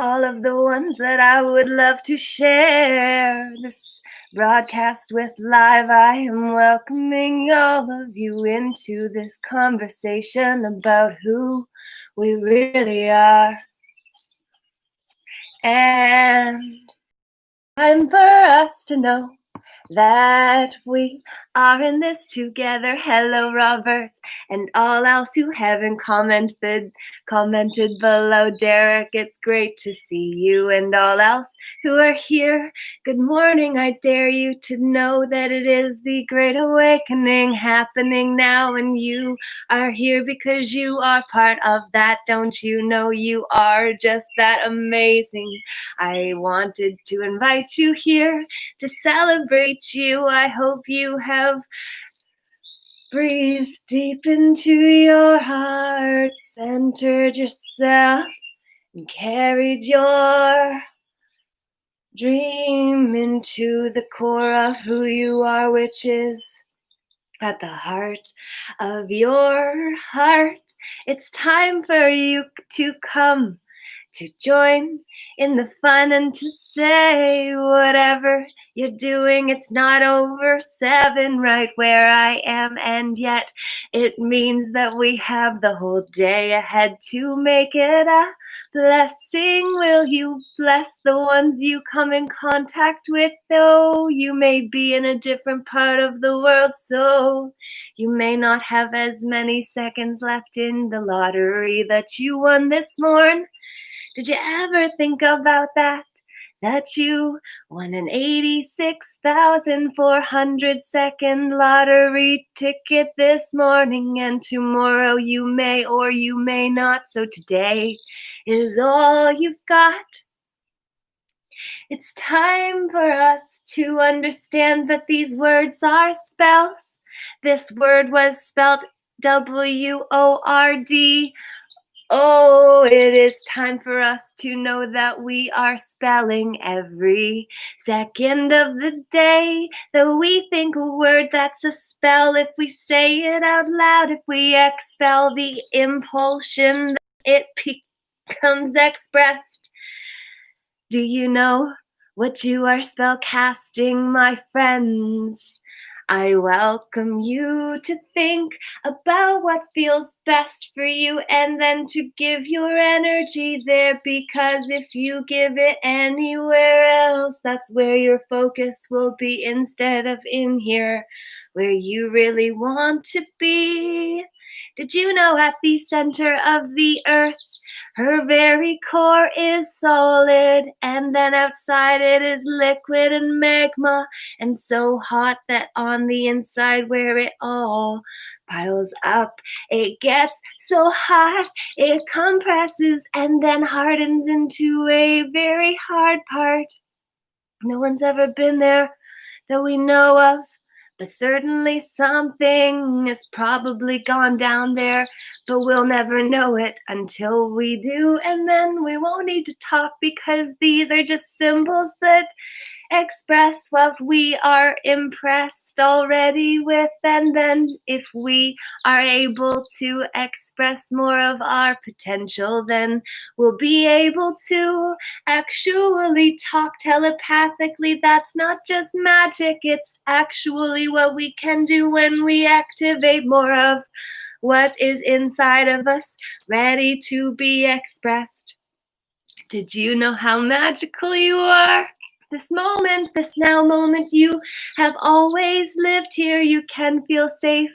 all of the ones that I would love to share this broadcast with live. I am welcoming all of you into this conversation about who we really are. And time for us to know that we are in this together. Hello, Robert, and all else who haven't commented below. Derek, it's great to see you, and all else who are here. Good morning. I dare you to know that it is the Great Awakening happening now, and you are here because you are part of that. Don't you know you are just that amazing? I wanted to invite you here to celebrate you. I hope you have breathed deep into your heart, centered yourself, and carried your dream into the core of who you are, which is at the heart of your heart. It's time for you to come to join in the fun and to say whatever you're doing. It's not over 7 right where I am, and yet it means that we have the whole day ahead to make it a blessing. Will you bless the ones you come in contact with, though you may be in a different part of the world, so you may not have as many seconds left in the lottery that you won this morn. Did you ever think about that? That you won an 86,400 second lottery ticket this morning, and tomorrow you may or you may not. So today is all you've got. It's time for us to understand that these words are spells. This word was spelled W-O-R-D. Oh, it is time for us to know that we are spelling every second of the day. Though we think a word that's a spell, if we say it out loud, if we expel the impulsion, it becomes expressed. Do you know what you are spell casting, my friends? I welcome you to think about what feels best for you and then to give your energy there, because if you give it anywhere else, that's where your focus will be instead of in here where you really want to be. Did you know at the center of the earth, her very core is solid, and then outside it is liquid and magma, and so hot that on the inside where it all piles up, it gets so hot it compresses and then hardens into a very hard part. No one's ever been there that we know of, but certainly something has probably gone down there, but we'll never know it until we do, and then we won't need to talk because these are just symbols that express what we are impressed already with, and then if we are able to express more of our potential, then we'll be able to actually talk telepathically. That's not just magic, it's actually what we can do when we activate more of what is inside of us, ready to be expressed. Did you know how magical you are? This moment, this now moment, you have always lived here. You can feel safe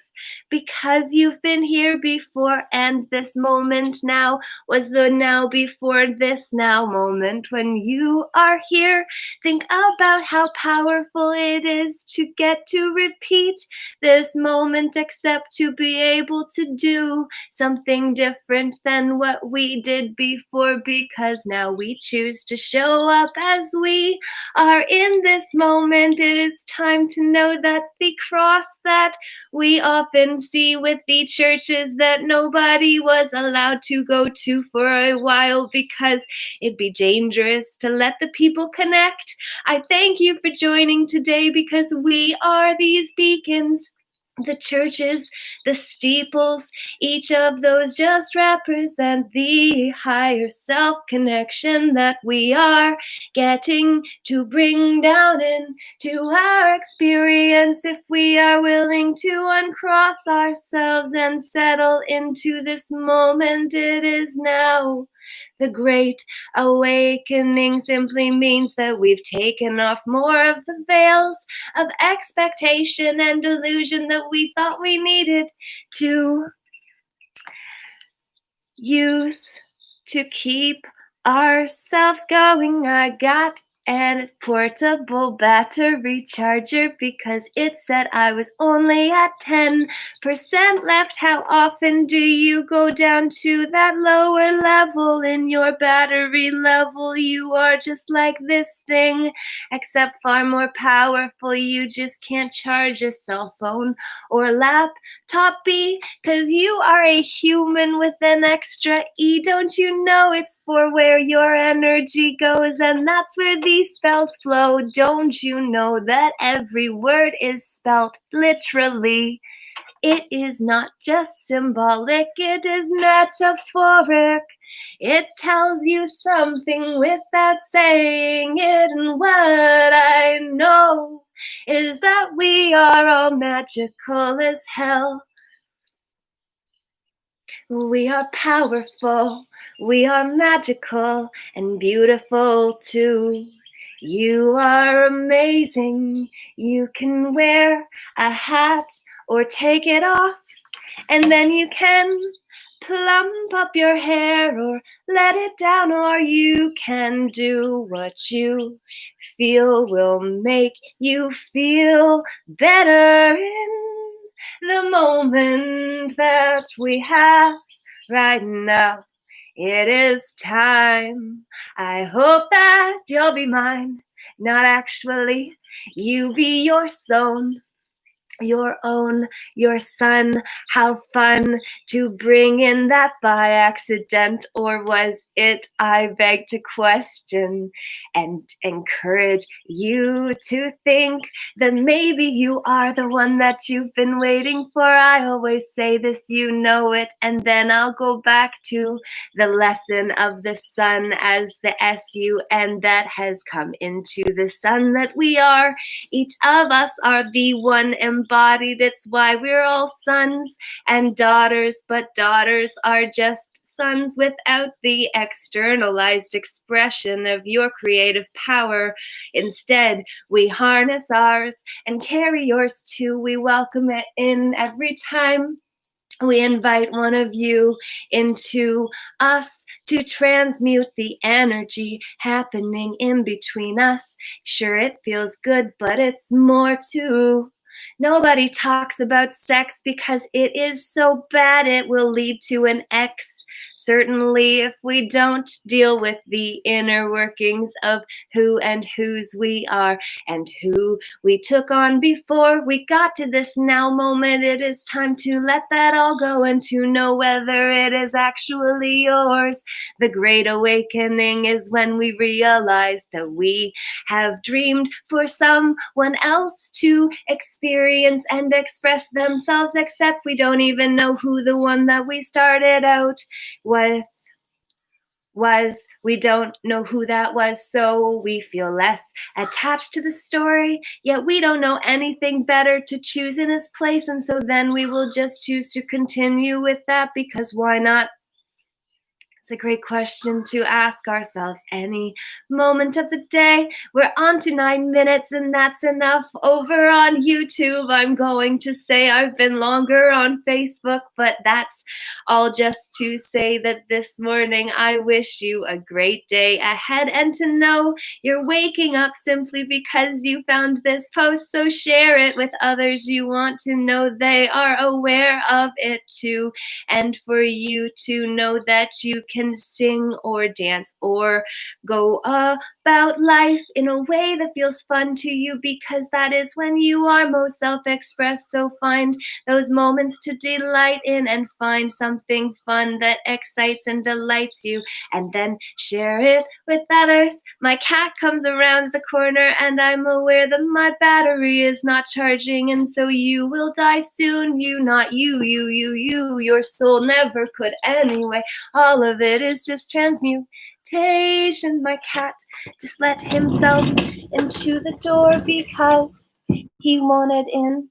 because you've been here before, and this moment now was the now before this now moment. When you are here, think about how powerful it is to get to repeat this moment, except to be able to do something different than what we did before, because now we choose to show up as we are in this moment. It is time to know that the cross that we often see with the churches that nobody was allowed to go to for a while because it'd be dangerous to let the people connect. I thank you for joining today because we are these beacons. The churches, the steeples, each of those just represent the higher self connection that we are getting to bring down into our experience if we are willing to uncross ourselves and settle into this moment. It is now. The great awakening simply means that we've taken off more of the veils of expectation and delusion that we thought we needed to use to keep ourselves going. I got a portable battery charger because it said I was only at 10% left. How often do you go down to that lower level in your battery level? You are just like this thing, except far more powerful. You just can't charge a cell phone or laptop because you are a human with an extra E. Don't you know it's for where your energy goes, and that's where these spells flow? Don't you know that every word is spelt literally? It is not just symbolic, it is metaphoric. It tells you something without saying it, and what I know is that we are all magical as hell. We are powerful, we are magical and beautiful too. You are amazing. You can wear a hat or take it off, and then you can plump up your hair or let it down, or you can do what you feel will make you feel better in the moment that we have right now. It is time. I hope that you'll be mine. Not actually. You be your own, your son. How fun to bring in that by accident, or was it, I beg to question, and encourage you to think that maybe you are the one that you've been waiting for. I always say this, you know it, and then I'll go back to the lesson of the sun as the sun that has come into the sun that we are. Each of us are the one embodied. It's why we're all sons and daughters, but daughters are just sons without the externalized expression of your creative power. Instead, we harness ours and carry yours too. We welcome it in every time we invite one of you into us to transmute the energy happening in between us. Sure, it feels good, but it's more too. Nobody talks about sex because it is so bad it will lead to an X. Certainly, if we don't deal with the inner workings of who and whose we are and who we took on before we got to this now moment, it is time to let that all go and to know whether it is actually yours. The great awakening is when we realize that we have dreamed for someone else to experience and express themselves, except we don't even know who the one that we started out with was. We don't know who that was, so we feel less attached to the story, yet we don't know anything better to choose in its place, and so then we will just choose to continue with that, because why not? It's a great question to ask ourselves any moment of the day. We're on to 9 minutes, and that's enough. Over on YouTube, I'm going to say I've been longer on Facebook, but that's all just to say that this morning I wish you a great day ahead, and to know you're waking up simply because you found this post. So share it with others you want to know they are aware of it too, and for you to know that you can sing or dance or go about life in a way that feels fun to you, because that is when you are most self-expressed. So find those moments to delight in and find something fun that excites and delights you, and then share it with others. My cat comes around the corner and I'm aware that my battery is not charging, and so you will die soon. You, not you, you. Your soul never could anyway. All of it is just transmutation. My cat just let himself into the door because he wanted in.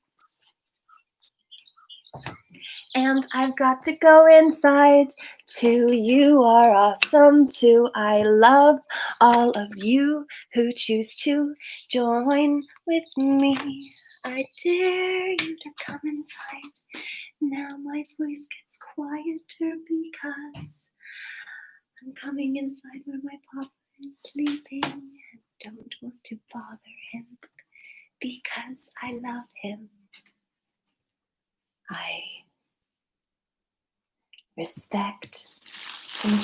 And I've got to go inside too. You are awesome too. I love all of you who choose to join with me. I dare you to come inside. Now my voice gets quieter because I'm coming inside where my papa is sleeping and don't want to bother him because I love him. I respect